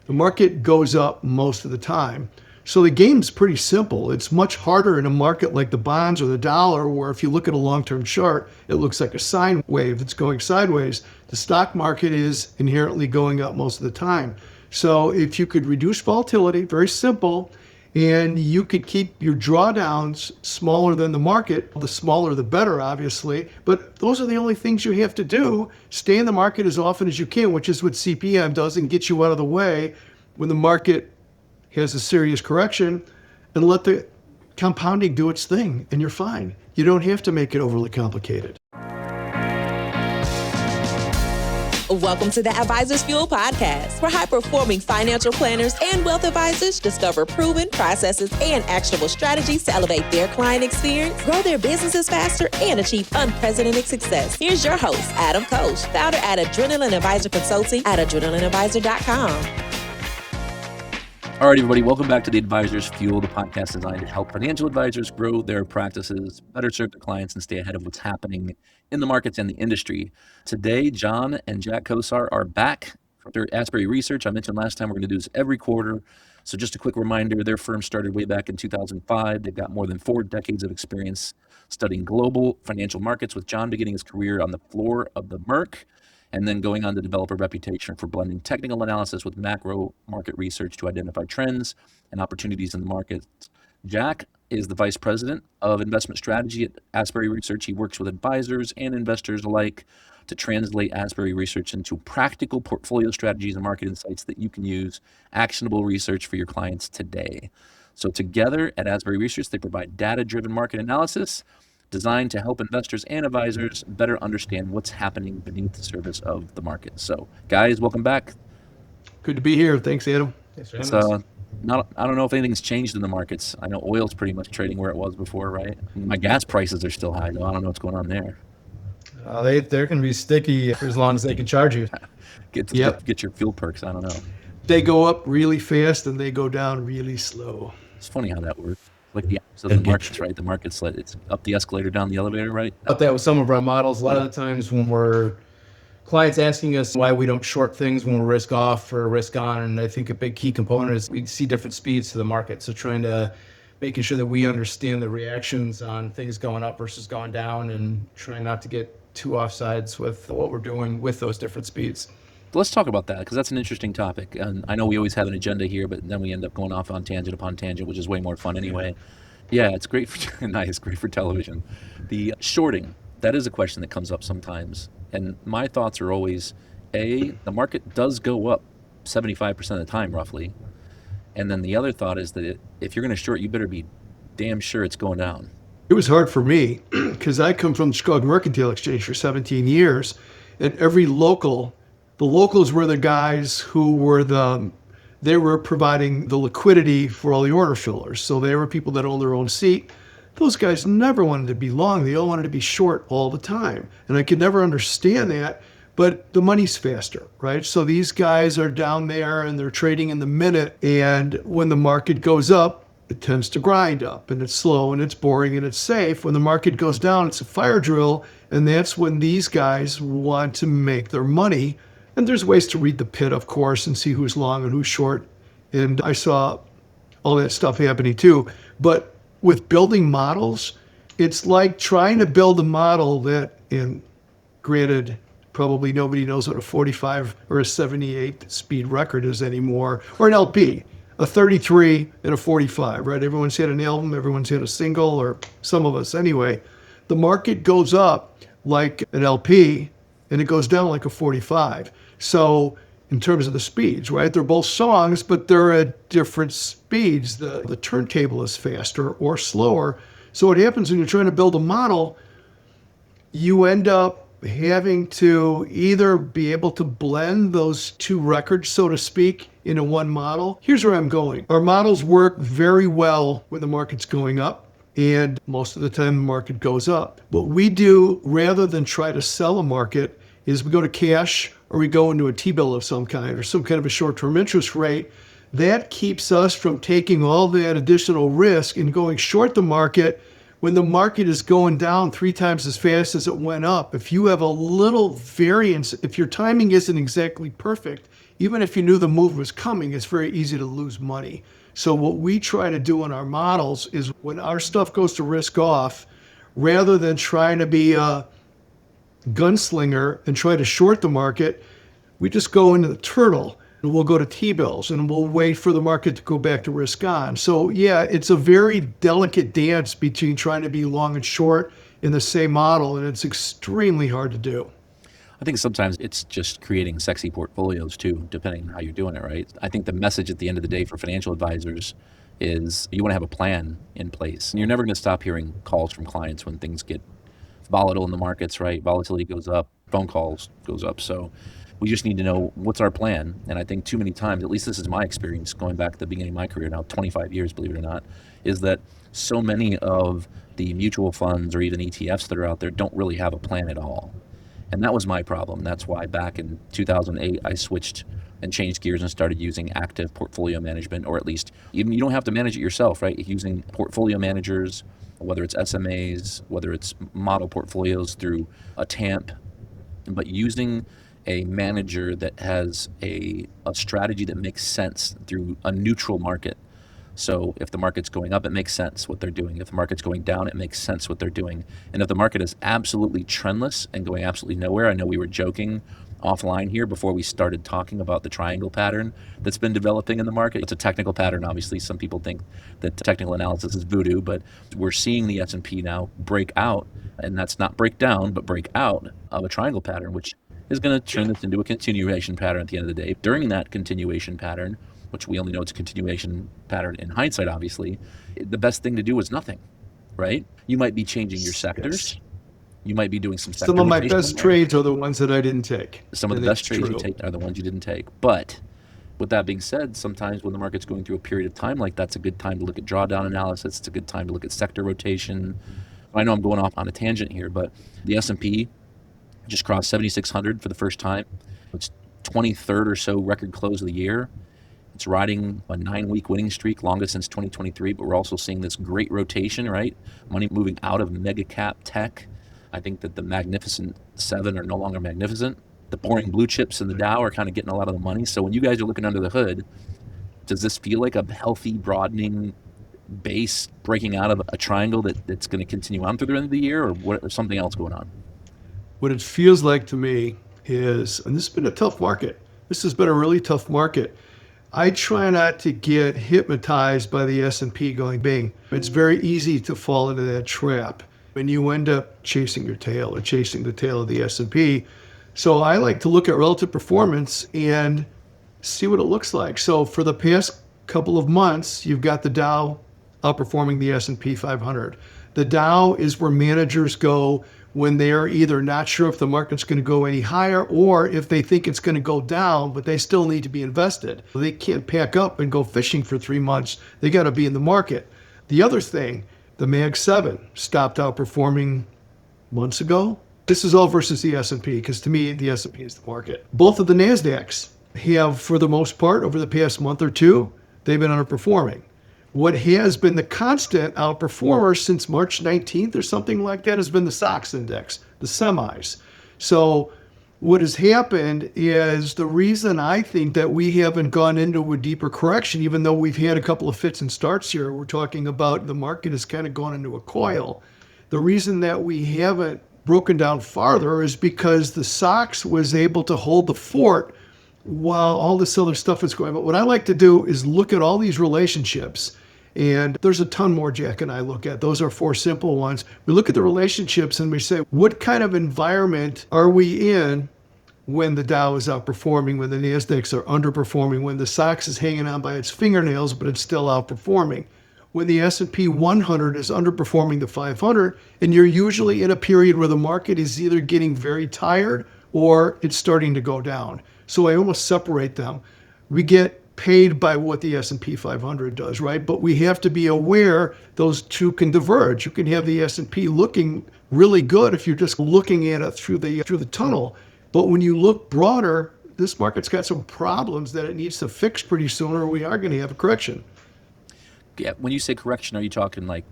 The market goes up most of the time. So the game's pretty simple. It's much harder in a market like the bonds or the dollar, where if you look at a long-term chart, it looks like a sine wave that's going sideways. The stock market is inherently going up most of the time. So if you could reduce volatility, very simple, and you could keep your drawdowns smaller than the market, the smaller the better, obviously, but those are the only things you have to do. Stay in the market as often as you can, which is what CPM does, and get you out of the way when the market has a serious correction, and let the compounding do its thing, and you're fine. You don't have to make it overly complicated. Welcome to the Advisors Fuel podcast, where high-performing financial planners and wealth advisors discover proven processes and actionable strategies to elevate their client experience, grow their businesses faster, and achieve unprecedented success. Here's your host, Adam Koós, founder at Adrenaline Advisor Consulting at adrenalineadvisor.com. All right, everybody, welcome back to the Advisors Fuel, the podcast designed to help financial advisors grow their practices, better serve their clients, and stay ahead of what's happening in the markets and the industry. Today, John and Jack Kosar are back from their Asbury research. I mentioned last time we're going to do this every quarter. So just a quick reminder, their firm started way back in 2005. They've got more than 4 decades of experience studying global financial markets, with John beginning his career on the floor of the Merc, and then going on to develop a reputation for blending technical analysis with macro market research to identify trends and opportunities in the market. Jack is the Vice President of Investment Strategy at Asbury Research. He works with advisors and investors alike to translate Asbury Research into practical portfolio strategies and market insights that you can use, actionable research for your clients today. So together at Asbury Research, they provide data-driven market analysis designed to help investors and advisors better understand what's happening beneath the surface of the market. So, guys, welcome back. Good to be here. Thanks, Adam. It's, I don't know if anything's changed in the markets. I know oil's pretty much trading where it was before, right? My gas prices are still high, though. I don't know what's going on there. They're going to be sticky for as long as they can charge you. Get your fuel perks. I don't know. They go up really fast and they go down really slow. It's funny how that works. Like the opposite of the markets, right? The market's like it's up the escalator, down the elevator, right? But that was some of our models. A lot of the times when we're clients asking us why we don't short things when we're risk off or risk on, and I think a big key component is we see different speeds to the market. So making sure that we understand the reactions on things going up versus going down, and trying not to get too offsides with what we're doing with those different speeds. Let's talk about that, because that's an interesting topic. And I know we always have an agenda here, but then we end up going off on tangent upon tangent, which is way more fun anyway. Yeah, it's great for nice, great for television. The shorting, that is a question that comes up sometimes. And my thoughts are always, the market does go up 75% of the time, roughly. And then the other thought is that if you're going to short, you better be damn sure it's going down. It was hard for me because I come from the Chicago Mercantile Exchange for 17 years, and the locals were the guys who they were providing the liquidity for all the order fillers. So they were people that owned their own seat. Those guys never wanted to be long. They all wanted to be short all the time. And I could never understand that, but the money's faster, right? So these guys are down there and they're trading in the minute. And when the market goes up, it tends to grind up, and it's slow and it's boring and it's safe. When the market goes down, it's a fire drill. And that's when these guys want to make their money. And there's ways to read the pit, of course, and see who's long and who's short. And I saw all that stuff happening too. But with building models, it's like trying to build a model that, and granted, probably nobody knows what a 45 or a 78 speed record is anymore, or an LP, a 33 and a 45, right? Everyone's had an album, everyone's had a single, or some of us anyway. The market goes up like an LP, and it goes down like a 45. So in terms of the speeds, right? They're both songs, but they're at different speeds. The turntable is faster or slower. So what happens when you're trying to build a model, you end up having to either be able to blend those two records, so to speak, into one model. Here's where I'm going. Our models work very well when the market's going up, and most of the time the market goes up. What we do, rather than try to sell a market, is we go to cash, or we go into a T-bill of some kind, or some kind of a short-term interest rate. That keeps us from taking all that additional risk and going short the market when the market is going down 3 times as fast as it went up. If you have a little variance, if your timing isn't exactly perfect, even if you knew the move was coming, it's very easy to lose money. So what we try to do in our models is when our stuff goes to risk off, rather than trying to be a gunslinger and try to short the market, we just go into the turtle and we'll go to T-bills and we'll wait for the market to go back to risk on. So yeah, it's a very delicate dance between trying to be long and short in the same model, and it's extremely hard to do. I think sometimes it's just creating sexy portfolios too, depending on how you're doing it, right? I think the message at the end of the day for financial advisors is you want to have a plan in place. And you're never going to stop hearing calls from clients when things get volatile in the markets, right? Volatility goes up, phone calls goes up. So we just need to know what's our plan. And I think too many times, at least this is my experience going back to the beginning of my career now, 25 years, believe it or not, is that so many of the mutual funds or even ETFs that are out there don't really have a plan at all. And that was my problem. That's why back in 2008, I switched and changed gears and started using active portfolio management, or at least even you don't have to manage it yourself, right? Using portfolio managers, whether it's SMAs, whether it's model portfolios through a TAMP, but using a manager that has a strategy that makes sense through a neutral market. So if the market's going up, it makes sense what they're doing. If the market's going down, it makes sense what they're doing. And if the market is absolutely trendless and going absolutely nowhere, I know we were joking offline here before we started talking about the triangle pattern that's been developing in the market. It's a technical pattern, obviously. Some people think that technical analysis is voodoo, but we're seeing the S&P now break out, and that's not break down, but break out of a triangle pattern, which is going to turn this into a continuation pattern at the end of the day. During that continuation pattern, which we only know it's a continuation pattern in hindsight, obviously, the best thing to do is nothing, right? You might be changing your sectors. Yes. You might be doing some sector Some of my rotation. best trades are the ones that I didn't take. Some of the And best it's trades you true. take are the ones you didn't take. But with that being said, sometimes when the market's going through a period of time like that's a good time to look at drawdown analysis. It's a good time to look at sector rotation. I know I'm going off on a tangent here, but the S&P just crossed 7,600 for the first time. It's 23rd or so record close of the year. It's riding a 9-week winning streak, longest since 2023, but we're also seeing this great rotation, right? Money moving out of mega cap tech. I think that the magnificent seven are no longer magnificent. The boring blue chips in the Dow are kind of getting a lot of the money. So when you guys are looking under the hood, does this feel like a healthy broadening base breaking out of a triangle that's going to continue on through the end of the year, or what, or something else going on? What it feels like to me is, and this has been a tough market. This has been a really tough market. I try not to get hypnotized by the S&P going bing. It's very easy to fall into that trap when you end up chasing your tail or chasing the tail of the S&P. So I like to look at relative performance and see what it looks like. So for the past couple of months, you've got the Dow outperforming the S&P 500. The Dow is where managers go when they're either not sure if the market's going to go any higher or if they think it's going to go down, but they still need to be invested. They can't pack up and go fishing for 3 months. They got to be in the market. The other thing, the Mag 7 stopped outperforming months ago. This is all versus the S&P, because to me, the S&P is the market. Both of the NASDAQs have, for the most part, over the past month or two, they've been underperforming. What has been the constant outperformer since March 19th or something like that has been the SOX index, the semis. So what has happened is the reason I think that we haven't gone into a deeper correction, even though we've had a couple of fits and starts here, we're talking about the market has kind of gone into a coil. The reason that we haven't broken down farther is because the SOX was able to hold the fort while all this other stuff is going on. But what I like to do is look at all these relationships, and there's a ton more Jack and I look at. Those are 4 simple ones. We look at the relationships and we say, what kind of environment are we in when the Dow is outperforming, when the NASDAQs are underperforming, when the SOX is hanging on by its fingernails, but it's still outperforming? When the S&P 100 is underperforming the 500, and you're usually in a period where the market is either getting very tired or it's starting to go down. So I almost separate them. We get paid by what the S&P 500 does, right? But we have to be aware those two can diverge. You can have the S&P looking really good if you're just looking at it through the tunnel. But when you look broader, this market's got some problems that it needs to fix pretty soon, or we are going to have a correction. Yeah, when you say correction, are you talking like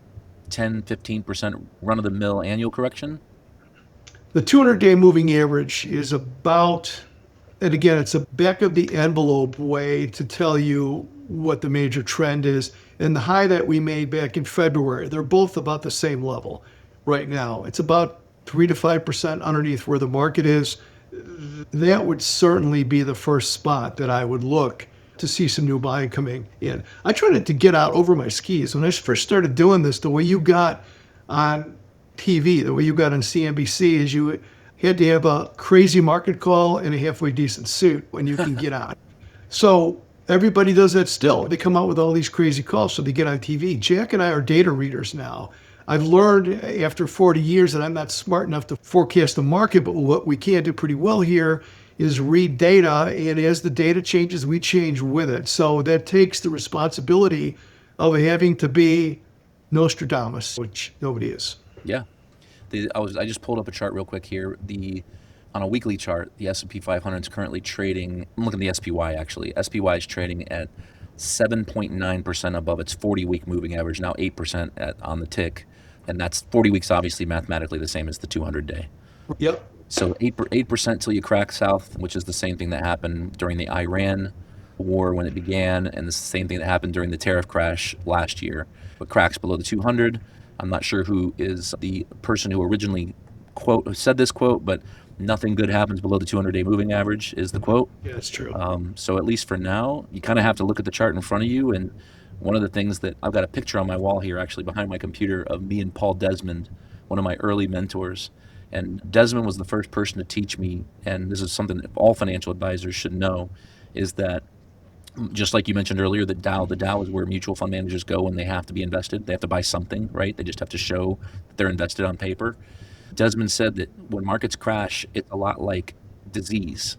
10, 15% run-of-the-mill annual correction? The 200-day moving average is about And again, it's a back of the envelope way to tell you what the major trend is. And the high that we made back in February, they're both about the same level right now. It's about 3 to 5% underneath where the market is. That would certainly be the first spot that I would look to see some new buying coming in. I tried to get out over my skis. When I first started doing this, the way you got on TV, the way you got on CNBC is you had to have a crazy market call and a halfway decent suit when you can get on. So everybody does that still. They come out with all these crazy calls so they get on TV. Jack and I are data readers now. I've learned after 40 years that I'm not smart enough to forecast the market, but what we can do pretty well here is read data, and as the data changes, we change with it. So that takes the responsibility of having to be Nostradamus, which nobody is. Yeah. I just pulled up a chart real quick here. On a weekly chart, the S&P 500 is currently trading, I'm looking at the SPY actually. SPY is trading at 7.9% above its 40-week moving average, now 8% on the tick. And that's 40 weeks, obviously mathematically the same as the 200-day. Yep. So 8% till you crack south, which is the same thing that happened during the Iran war when it began, and the same thing that happened during the tariff crash last year. But cracks below the 200. I'm not sure who is the person who originally said this quote, but nothing good happens below the 200-day moving average is the quote. Yeah, that's true. So at least for now, you kind of have to look at the chart in front of you. And one of the things that I've got a picture on my wall here, actually behind my computer, of me and Paul Desmond, one of my early mentors. And Desmond was the first person to teach me, and this is something that all financial advisors should know, is that just like you mentioned earlier, the Dow is where mutual fund managers go when they have to be invested. They have to buy something, right? They just have to show that they're invested on paper. Desmond said that when markets crash, it's a lot like disease.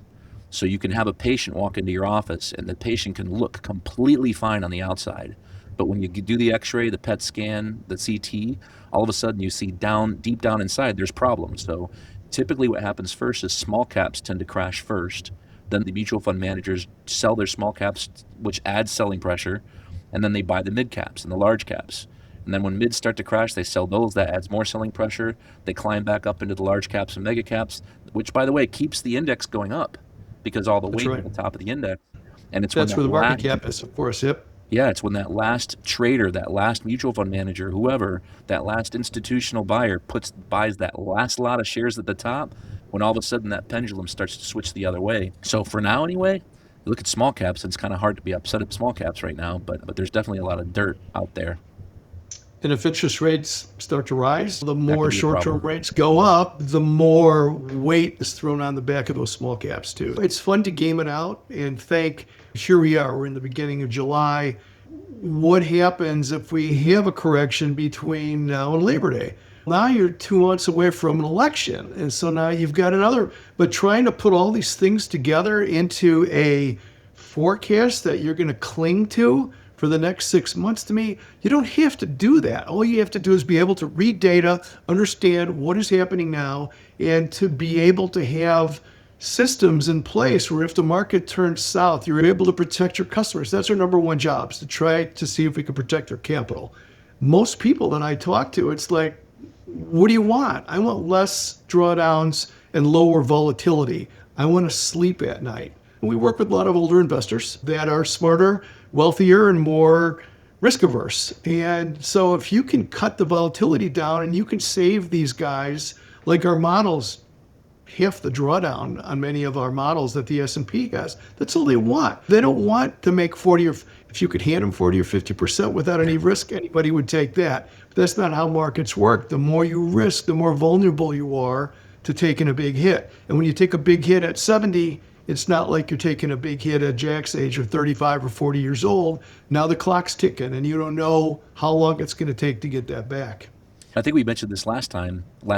So you can have a patient walk into your office and the patient can look completely fine on the outside. But when you do the x-ray, the PET scan, the CT, all of a sudden you see deep down inside, there's problems. So typically what happens first is small caps tend to crash first. Then the mutual fund managers sell their small caps, which adds selling pressure. And then they buy the mid caps and the large caps. And then when mids start to crash, they sell those. That adds more selling pressure. They climb back up into the large caps and mega caps, which, by the way, keeps the index going up because all the weight at the top of the index. And it's that's where the market cap is, of course. Yep. Yeah, it's when that last trader, that last mutual fund manager, whoever, that last institutional buyer buys that last lot of shares at the top, when all of a sudden that pendulum starts to switch the other way. So for now anyway, you look at small caps, it's kind of hard to be upset at small caps right now, but there's definitely a lot of dirt out there. And if interest rates start to rise, the more short-term rates go up, the more weight is thrown on the back of those small caps too. It's fun to game it out and think, here we are, we're in the beginning of July. What happens if we have a correction between now and Labor Day? Now you're 2 months away from an election. And so now you've got but trying to put all these things together into a forecast that you're going to cling to for the next 6 months, to me, you don't have to do that. All you have to do is be able to read data, understand what is happening now, and to be able to have systems in place where if the market turns south, you're able to protect your customers. That's our number one job, is to try to see if we can protect their capital. Most people that I talk to, it's like, what do you want? I want less drawdowns and lower volatility. I want to sleep at night. And we work with a lot of older investors that are smarter, wealthier, and more risk averse. And so if you can cut the volatility down and you can save these guys, like our models, half the drawdown on many of our models that the S&P has, that's all they want. They don't want to make 40 or if you could hand them 40 or 50% without any risk, anybody would take that. But that's not how markets work. The more you risk, the more vulnerable you are to taking a big hit. And when you take a big hit at 70, it's not like you're taking a big hit at Jack's age of 35 or 40 years old. Now the clock's ticking and you don't know how long it's going to take to get that back. I think we mentioned this last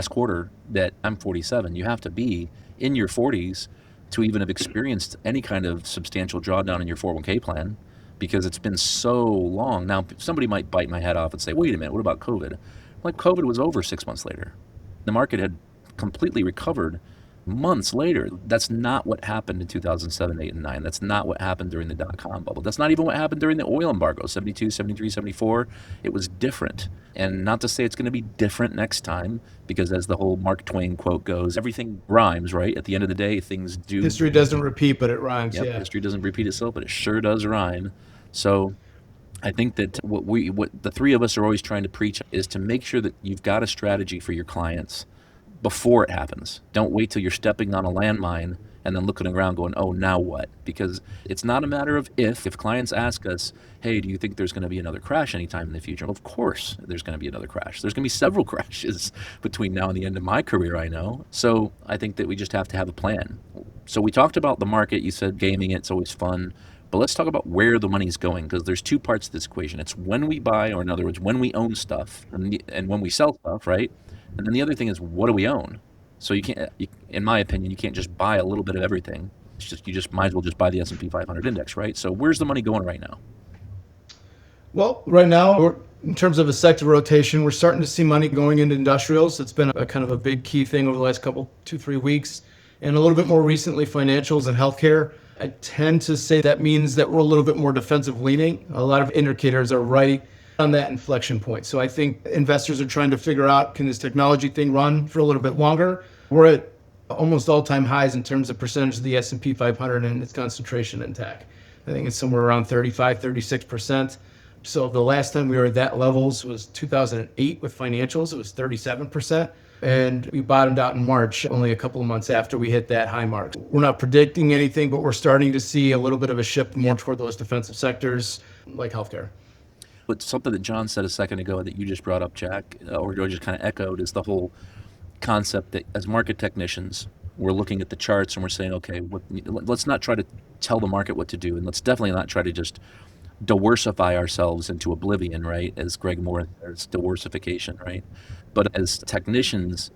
quarter, that I'm 47. You have to be in your 40s to even have experienced any kind of substantial drawdown in your 401k plan, because it's been so long. Now, somebody might bite my head off and say, wait a minute, what about COVID? Like, COVID was over 6 months later. The market had completely recovered months later. That's not what happened in 2007, 8, and 9. That's not what happened during the dot-com bubble. That's not even what happened during the oil embargo, 72, 73, 74. It was different. And not to say it's going to be different next time, because as the whole Mark Twain quote goes, everything rhymes, right? At the end of the day, things do. History doesn't repeat, but it rhymes. Yep, Yeah. history doesn't repeat itself, but it sure does rhyme. So I think that what the three of us are always trying to preach is to make sure that you've got a strategy for your clients before it happens. Don't wait till you're stepping on a landmine and then looking around going, oh, now what? Because it's not a matter of if. If clients ask us, hey, do you think there's going to be another crash anytime in the future? Of course there's going to be another crash. There's going to be several crashes between now and the end of my career, I know. So I think that we just have to have a plan. So we talked about the market. You said gaming, it's always fun. But let's talk about where the money's going, because there's two parts to this equation. It's when we buy, or in other words, when we own stuff, and when we sell stuff, right? And then the other thing is, what do we own? So in my opinion, you can't just buy a little bit of everything. You just might as well just buy the S&P 500 index, right? So where's the money going right now? Well, right now, in terms of a sector rotation, we're starting to see money going into industrials. It's been a kind of a big key thing over the last 2-3 weeks. And a little bit more recently, financials and healthcare. I tend to say that means that we're a little bit more defensive leaning. A lot of indicators are right on that inflection point. So I think investors are trying to figure out, can this technology thing run for a little bit longer? We're at almost all-time highs in terms of percentage of the S&P 500 and its concentration in tech. I think it's somewhere around 35, 36%. So the last time we were at that levels was 2008 with financials. It was 37%. And we bottomed out in March, only a couple of months after we hit that high mark. We're not predicting anything, but we're starting to see a little bit of a shift more toward those defensive sectors like healthcare. But something that John said a second ago that you just brought up, Jack, or just kind of echoed, is the whole concept that as market technicians, we're looking at the charts and we're saying, okay, let's not try to tell the market what to do, and let's definitely not try to just diversify ourselves into oblivion, right? As Greg Moore says, diversification, right? But as technicians,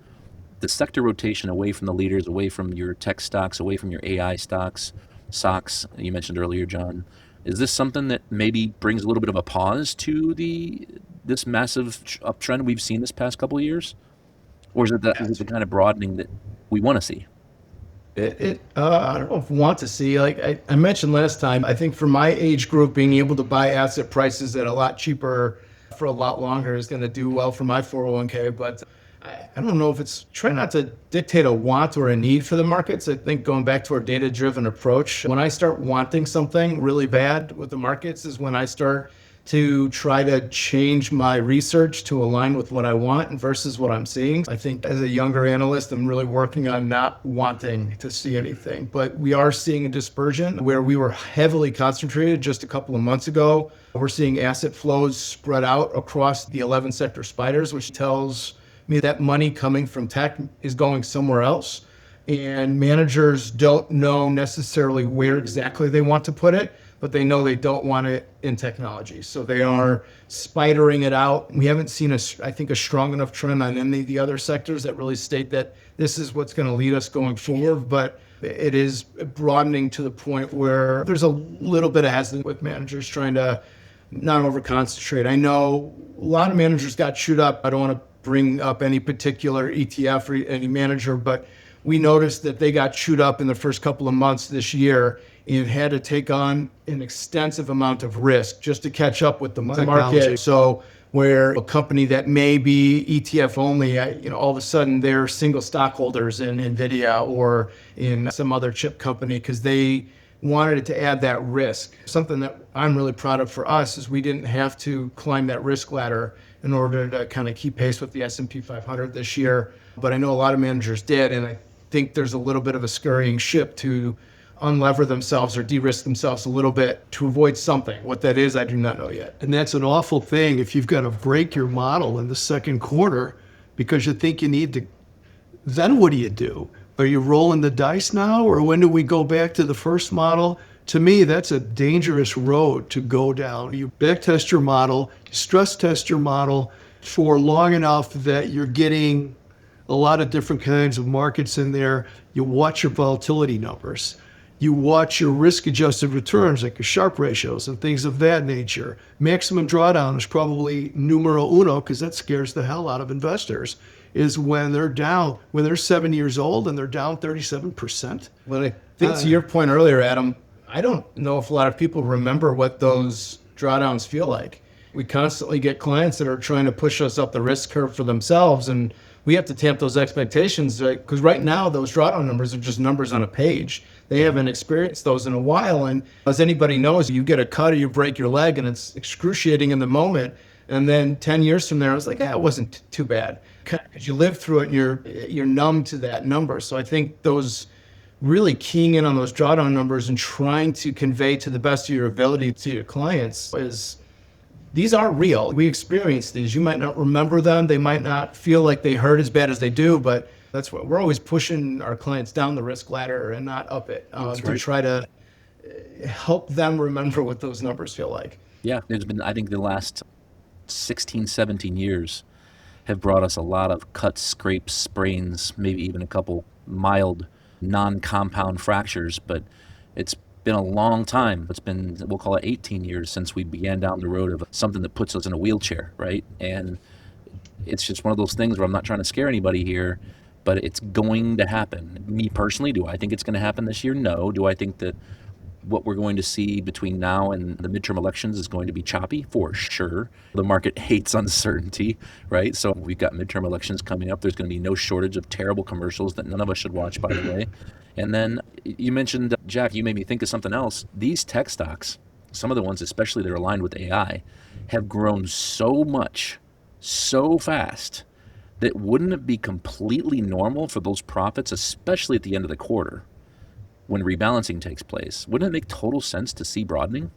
the sector rotation away from the leaders, away from your tech stocks, away from your AI stocks, you mentioned earlier, John, is this something that maybe brings a little bit of a pause to this massive uptrend we've seen this past couple of years? Or is it the kind of broadening that we want to see? I don't know if we want to see, like I mentioned last time, I think for my age group, being able to buy asset prices at a lot cheaper for a lot longer is going to do well for my 401k. But I don't know if it's trying not to dictate a want or a need for the markets. I think going back to our data-driven approach, when I start wanting something really bad with the markets is when I start to try to change my research to align with what I want versus what I'm seeing. I think as a younger analyst, I'm really working on not wanting to see anything, but we are seeing a dispersion where we were heavily concentrated just a couple of months ago. We're seeing asset flows spread out across the 11 sector spiders, which tells me that money coming from tech is going somewhere else. And managers don't know necessarily where exactly they want to put it, but they know they don't want it in technology. So they are spidering it out. We haven't seen, I think, a strong enough trend on any of the other sectors that really state that this is what's going to lead us going forward. But it is broadening to the point where there's a little bit of hesitancy with managers trying to not over-concentrate. I know a lot of managers got chewed up. I don't want to bring up any particular ETF or any manager, but we noticed that they got chewed up in the first couple of months this year and had to take on an extensive amount of risk just to catch up with the market. So where a company that may be ETF only, all of a sudden they're single stockholders in NVIDIA or in some other chip company because they wanted it to add that risk. Something that I'm really proud of for us is we didn't have to climb that risk ladder in order to kind of keep pace with the S&P 500 this year. But I know a lot of managers did, and I think there's a little bit of a scurrying ship to unlever themselves or de-risk themselves a little bit to avoid something. What that is, I do not know yet. And that's an awful thing if you've got to break your model in the second quarter because you think you need to. Then what do you do? Are you rolling the dice now, or when do we go back to the first model? To me, that's a dangerous road to go down. You backtest your model, stress test your model for long enough that you're getting a lot of different kinds of markets in there. You watch your volatility numbers. You watch your risk-adjusted returns, like your Sharpe ratios and things of that nature. Maximum drawdown is probably numero uno because that scares the hell out of investors. is when they're down, when they're 7 years old and they're down 37%. Well, I think to your point earlier, Adam, I don't know if a lot of people remember what those drawdowns feel like. We constantly get clients that are trying to push us up the risk curve for themselves, and we have to tamp those expectations, because right now those drawdown numbers are just numbers on a page. They haven't experienced those in a while, and as anybody knows, you get a cut or you break your leg and it's excruciating in the moment, and then 10 years from there, I was like, it wasn't too bad. Because you live through it and you're numb to that number. So I think those really keying in on those drawdown numbers and trying to convey to the best of your ability to your clients is, these are real. We experience these. You might not remember them. They might not feel like they hurt as bad as they do, but that's what we're always pushing our clients down the risk ladder and not up it, to try to help them remember what those numbers feel like. Yeah, there's been, I think the last 16, 17 years have brought us a lot of cuts, scrapes, sprains, maybe even a couple mild non-compound fractures, but it's been a long time. It's been, we'll call it 18 years since we began down the road of something that puts us in a wheelchair, right? And it's just one of those things where I'm not trying to scare anybody here, but it's going to happen. Me personally, do I think it's going to happen this year? No. Do I think that what we're going to see between now and the midterm elections is going to be choppy? For sure. The market hates uncertainty, right? So we've got midterm elections coming up. There's going to be no shortage of terrible commercials that none of us should watch, by the way. And then you mentioned, Jack, you made me think of something else. These tech stocks, some of the ones, especially that are aligned with AI, have grown so much, so fast, that wouldn't it be completely normal for those profits, especially at the end of the quarter, when rebalancing takes place? Wouldn't it make total sense to see broadening?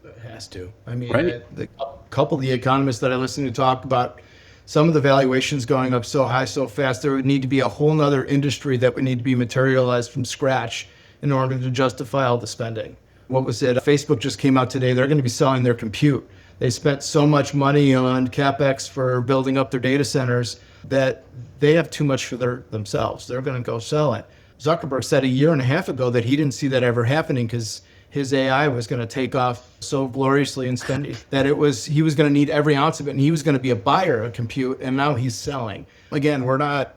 It has to. I mean, Right. a couple of the economists that I listen to talk about some of the valuations going up so high, so fast, there would need to be a whole nother industry that would need to be materialized from scratch in order to justify all the spending. What was it? Facebook just came out today. They're going to be selling their compute. They spent so much money on CapEx for building up their data centers that they have too much for themselves. They're going to go sell it. Zuckerberg said a year and a half ago that he didn't see that ever happening because his AI was going to take off so gloriously and spend that he was going to need every ounce of it, and he was going to be a buyer of compute, and now he's selling. Again, we're not,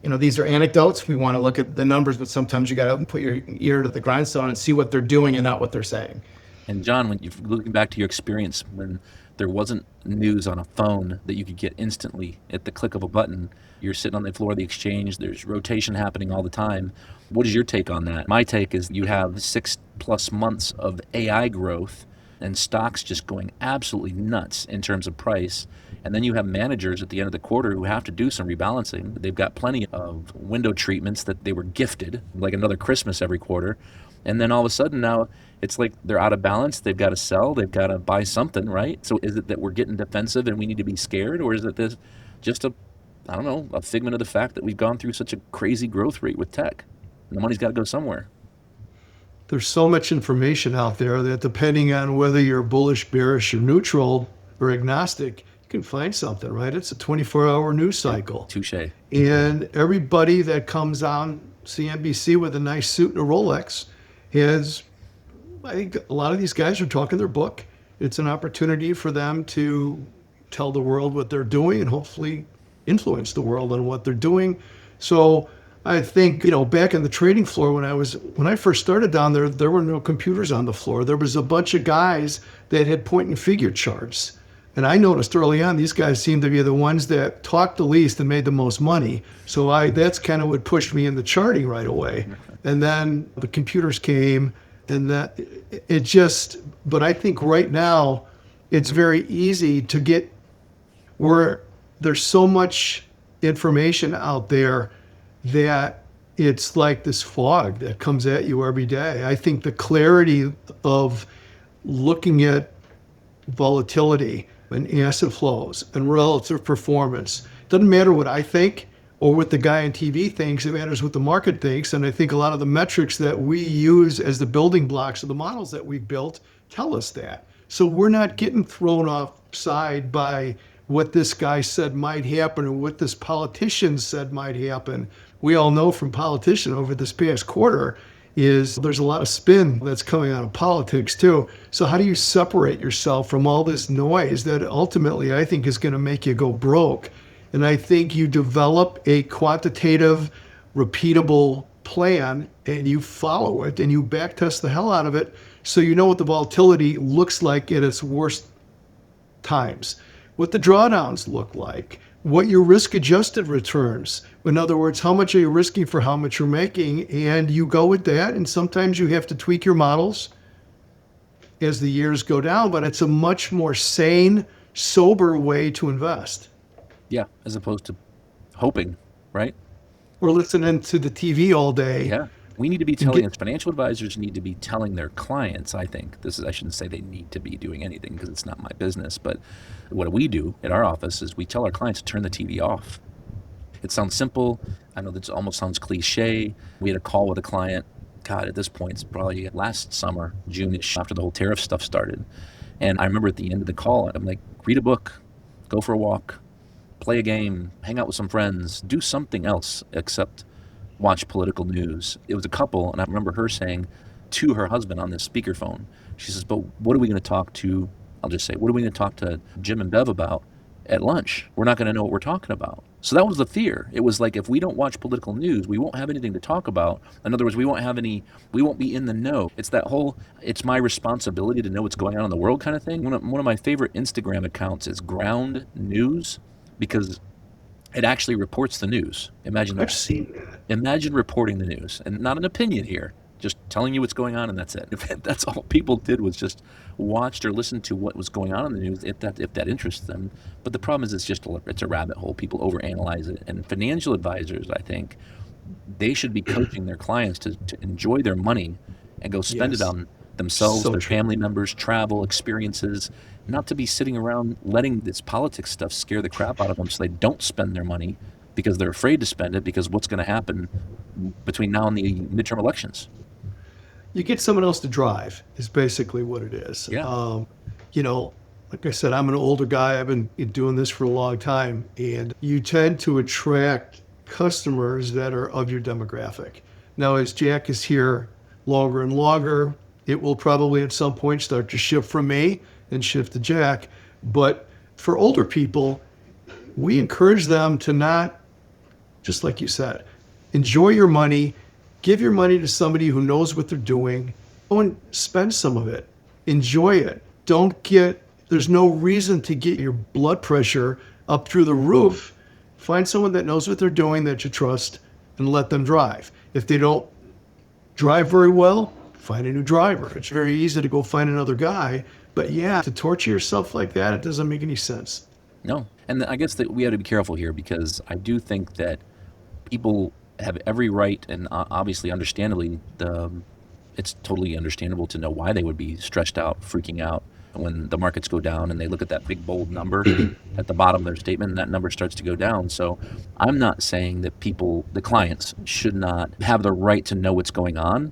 these are anecdotes. We want to look at the numbers, but sometimes you got to put your ear to the grindstone and see what they're doing and not what they're saying. And John, when you're looking back to your experience when there wasn't news on a phone that you could get instantly at the click of a button, you're sitting on the floor of the exchange, there's rotation happening all the time. What is your take on that? My take is you have 6+ months of AI growth and stocks just going absolutely nuts in terms of price. And then you have managers at the end of the quarter who have to do some rebalancing. They've got plenty of window treatments that they were gifted, like another Christmas every quarter. And then all of a sudden now it's like they're out of balance. They've got to sell. They've got to buy something, right? So is it that we're getting defensive and we need to be scared? Or is it this just a figment of the fact that we've gone through such a crazy growth rate with tech? And the money's got to go somewhere. There's so much information out there that depending on whether you're bullish, bearish, or neutral, or agnostic, you can find something, right? It's a 24-hour news cycle. Touche. And everybody that comes on CNBC with a nice suit and a Rolex I think a lot of these guys are talking their book. It's an opportunity for them to tell the world what they're doing and hopefully influence the world on what they're doing. So I think, back in the trading floor when I first started down there were no computers on the floor. There was a bunch of guys that had point and figure charts. And I noticed early on, these guys seemed to be the ones that talked the least and made the most money. So that's kind of what pushed me in the charting right away. And then the computers came, and but I think right now it's very easy to get where there's so much information out there that it's like this fog that comes at you every day. I think the clarity of looking at volatility and asset flows and relative performance, doesn't matter what I think or what the guy on TV thinks, it matters what the market thinks. And I think a lot of the metrics that we use as the building blocks of the models that we've built tell us that. So we're not getting thrown offside by what this guy said might happen or what this politician said might happen. We all know from politicians over this past quarter there's a lot of spin that's coming out of politics too. So how do you separate yourself from all this noise that ultimately I think is going to make you go broke? And I think you develop a quantitative, repeatable plan and you follow it and you backtest the hell out of it so you know what the volatility looks like at its worst times, what the drawdowns look like, what your risk-adjusted returns. In other words, how much are you risking for how much you're making? And you go with that. And sometimes you have to tweak your models as the years go down, but it's a much more sane, sober way to invest. Yeah, as opposed to hoping, right? We're listening to the TV all day. Yeah. We need to be telling, as financial advisors need to be telling their clients, I think, I shouldn't say they need to be doing anything because it's not my business, but what we do at our office is we tell our clients to turn the TV off. It sounds simple. I know that almost sounds cliche. We had a call with a client, God, at this point, it's probably last summer, June-ish, after the whole tariff stuff started. And I remember at the end of the call, I'm like, read a book, go for a walk, play a game, hang out with some friends, do something else except watch political news. It was a couple, and I remember her saying to her husband on this speakerphone, she says, but what are we going to talk to, I'll just say, what are we going to talk to Jim and Bev about at lunch? We're not going to know what we're talking about. So that was the fear. It was like, if we don't watch political news, we won't have anything to talk about. In other words, we won't be in the know. It's that whole, it's my responsibility to know what's going on in the world kind of thing. One of my favorite Instagram accounts is Ground News, because it actually reports the news. Imagine that. I've seen that. Imagine reporting the news, and not an opinion here, just telling you what's going on, and that's it. If that's all people did was just watched or listened to what was going on in the news, if that interests them. But the problem is it's a rabbit hole. People overanalyze it. And financial advisors, I think, they should be coaching their clients to enjoy their money and go spend it on themselves, their family members, travel, experiences, not to be sitting around letting this politics stuff scare the crap out of them so they don't spend their money because they're afraid to spend it because what's going to happen between now and the midterm elections. You get someone else to drive is basically what it is. Yeah. Like I said, I'm an older guy. I've been doing this for a long time, and you tend to attract customers that are of your demographic. Now, as Jack is here longer and longer, it will probably at some point start to shift from me and shift to Jack. But for older people, we encourage them to not, just like you said, enjoy your money, give your money to somebody who knows what they're doing. Go and spend some of it. Enjoy it. There's no reason to get your blood pressure up through the roof. Find someone that knows what they're doing that you trust and let them drive. If they don't drive very well, find a new driver. It's very easy to go find another guy. But yeah, to torture yourself like that, it doesn't make any sense. No. And I guess that we have to be careful here because I do think that people have every right, and obviously understandably, it's totally understandable to know why they would be stressed out, freaking out when the markets go down and they look at that big bold number at the bottom of their statement and that number starts to go down. So I'm not saying that the clients should not have the right to know what's going on.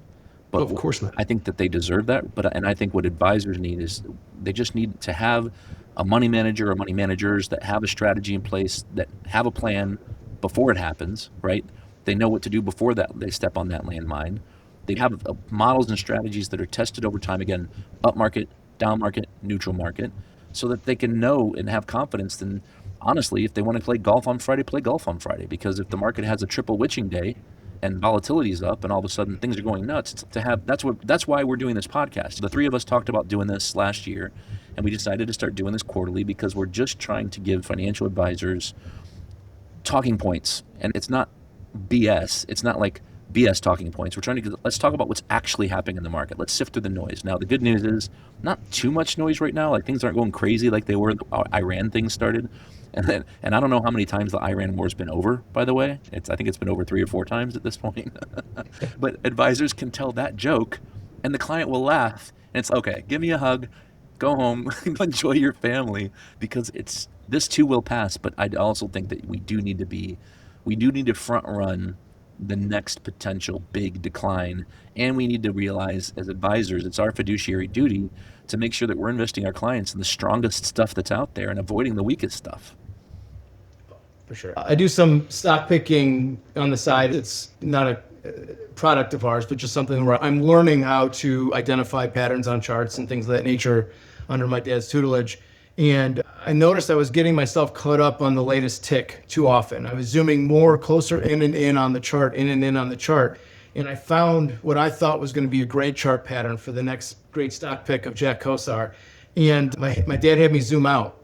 But of course not. I think that they deserve that. And I think what advisors need is they just need to have a money manager or money managers that have a strategy in place, that have a plan before it happens, right? They know what to do before that they step on that landmine. They have models and strategies that are tested over time, again, up market, down market, neutral market, so that they can know and have confidence. And honestly, if they want to play golf on Friday, play golf on Friday. Because if the market has a triple witching day and volatility is up and all of a sudden things are going nuts, that's why we're doing this podcast. The three of us talked about doing this last year, and we decided to start doing this quarterly because we're just trying to give financial advisors talking points. And it's not BS. It's not like BS talking points. We're trying to let's talk about what's actually happening in the market. Let's sift through the noise. Now, the good news is not too much noise right now. Like things aren't going crazy like they were. The Iran thing started, and I don't know how many times the Iran war's been over. By the way, I think it's been over 3 or 4 times at this point. But advisors can tell that joke, and the client will laugh. And it's okay. Give me a hug. Go home. Enjoy your family, because this too will pass. But I also think that we do need to front run the next potential big decline. And we need to realize as advisors, it's our fiduciary duty to make sure that we're investing our clients in the strongest stuff that's out there and avoiding the weakest stuff. For sure. I do some stock picking on the side. It's not a product of ours, but just something where I'm learning how to identify patterns on charts and things of that nature under my dad's tutelage. And I noticed I was getting myself caught up on the latest tick too often. I was zooming more closer in and in on the chart, in and in on the chart. And I found what I thought was going to be a great chart pattern for the next great stock pick of Jack Kosar. And my dad had me zoom out.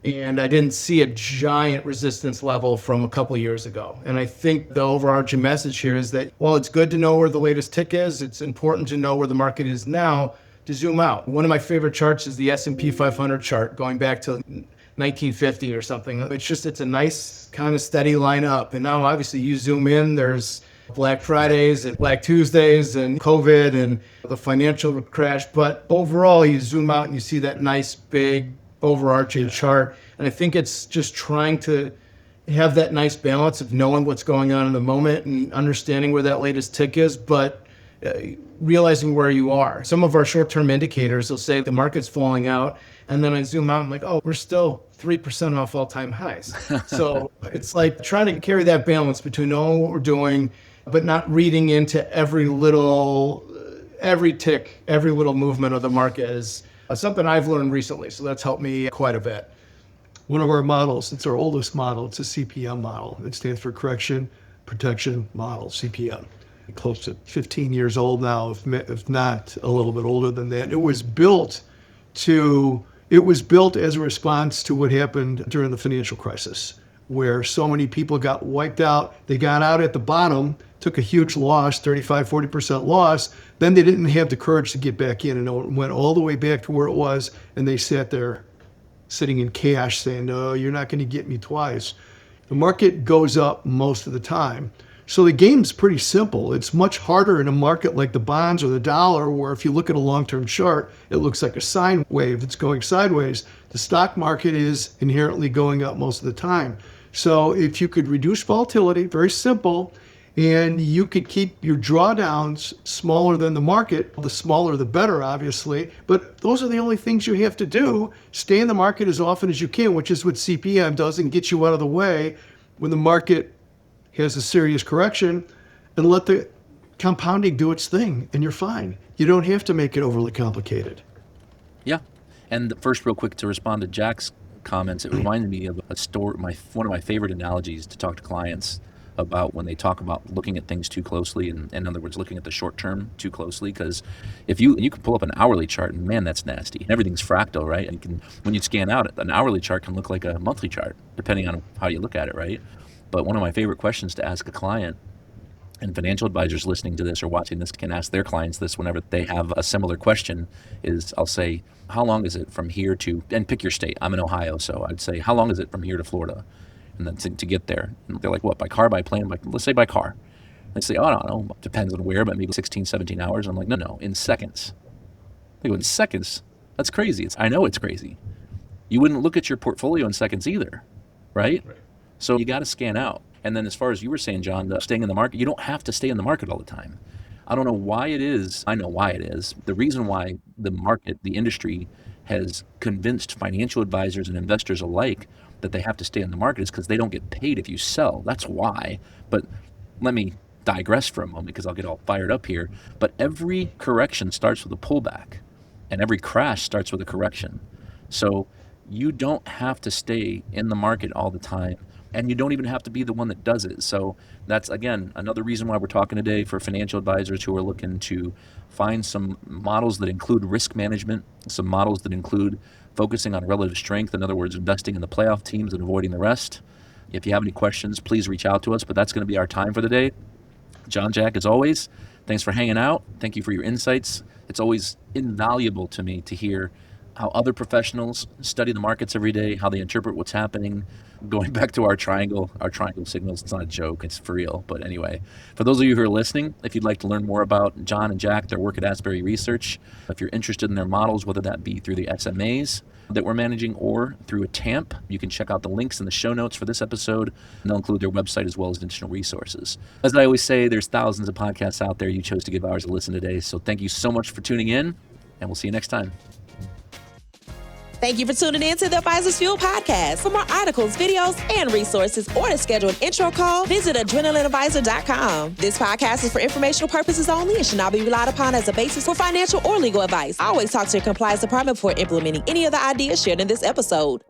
And I didn't see a giant resistance level from a couple of years ago. And I think the overarching message here is that while it's good to know where the latest tick is, it's important to know where the market is now to zoom out. One of my favorite charts is the S&P 500 chart going back to 1950 or something. It's a nice kind of steady line up. And now obviously you zoom in, there's Black Fridays and Black Tuesdays and COVID and the financial crash. But overall, you zoom out and you see that nice big overarching chart. And I think it's just trying to have that nice balance of knowing what's going on in the moment and understanding where that latest tick is, but realizing where you are. Some of our short-term indicators will say the market's falling out, and then I zoom out and I'm like, oh, we're still 3% off all-time highs. So it's like trying to carry that balance between knowing what we're doing, but not reading into every tick, every little movement of the market is something I've learned recently. So that's helped me quite a bit. One of our models, it's our oldest model, it's a CPM model. It stands for Correction Protection Model, CPM. Close to 15 years old now, if not a little bit older than that. It was built as a response to what happened during the financial crisis, where so many people got wiped out. They got out at the bottom, took a huge loss, 35, 40% loss. Then they didn't have the courage to get back in, and it went all the way back to where it was, and they sat there sitting in cash saying, no, you're not going to get me twice. The market goes up most of the time. So the game's pretty simple. It's much harder in a market like the bonds or the dollar, where if you look at a long-term chart, it looks like a sine wave that's going sideways. The stock market is inherently going up most of the time. So if you could reduce volatility, very simple, and you could keep your drawdowns smaller than the market, the smaller the better, obviously, but those are the only things you have to do. Stay in the market as often as you can, which is what CPM does, and get you out of the way when the market has a serious correction, and let the compounding do its thing, and you're fine. You don't have to make it overly complicated. Yeah. And first, real quick, to respond to Jack's comments, it reminded me of a story, one of my favorite analogies to talk to clients about when they talk about looking at things too closely, and in other words, looking at the short term too closely. Because if you can pull up an hourly chart, and man, that's nasty. Everything's fractal, right? And when you scan out, an hourly chart can look like a monthly chart, depending on how you look at it, right? But one of my favorite questions to ask a client, and financial advisors listening to this or watching this can ask their clients this whenever they have a similar question, is I'll say, how long is it from here to, and pick your state. I'm in Ohio, so I'd say, how long is it from here to Florida? And then to get there. And they're like, what, by car, by plane? Let's say by car. They say, oh, I don't know, depends on where, but maybe 16, 17 hours. I'm like, no, in seconds. They go, in seconds? That's crazy. I know it's crazy. You wouldn't look at your portfolio in seconds either, right? So you got to scan out. And then as far as you were saying, John, staying in the market, you don't have to stay in the market all the time. I don't know why it is. I know why it is. The reason why the market, the industry, has convinced financial advisors and investors alike that they have to stay in the market is because they don't get paid if you sell. That's why. But let me digress for a moment because I'll get all fired up here. But every correction starts with a pullback, and every crash starts with a correction. So you don't have to stay in the market all the time. And you don't even have to be the one that does it. So that's, again, another reason why we're talking today for financial advisors who are looking to find some models that include risk management, some models that include focusing on relative strength. In other words, investing in the playoff teams and avoiding the rest. If you have any questions, please reach out to us. But that's going to be our time for the day. John, Jack, as always, thanks for hanging out. Thank you for your insights. It's always invaluable to me to hear how other professionals study the markets every day, how they interpret what's happening. Going back to our triangle signals, it's not a joke, it's for real. But anyway, for those of you who are listening, if you'd like to learn more about John and Jack, their work at Asbury Research, if you're interested in their models, whether that be through the SMAs that we're managing or through a TAMP, you can check out the links in the show notes for this episode, and they'll include their website as well as additional resources. As I always say, there's thousands of podcasts out there. You chose to give ours a listen today. So thank you so much for tuning in, and we'll see you next time. Thank you for tuning in to the Advisors Fuel podcast. For more articles, videos, and resources, or to schedule an intro call, visit adrenalineadvisor.com. This podcast is for informational purposes only and should not be relied upon as a basis for financial or legal advice. Always talk to your compliance department before implementing any of the ideas shared in this episode.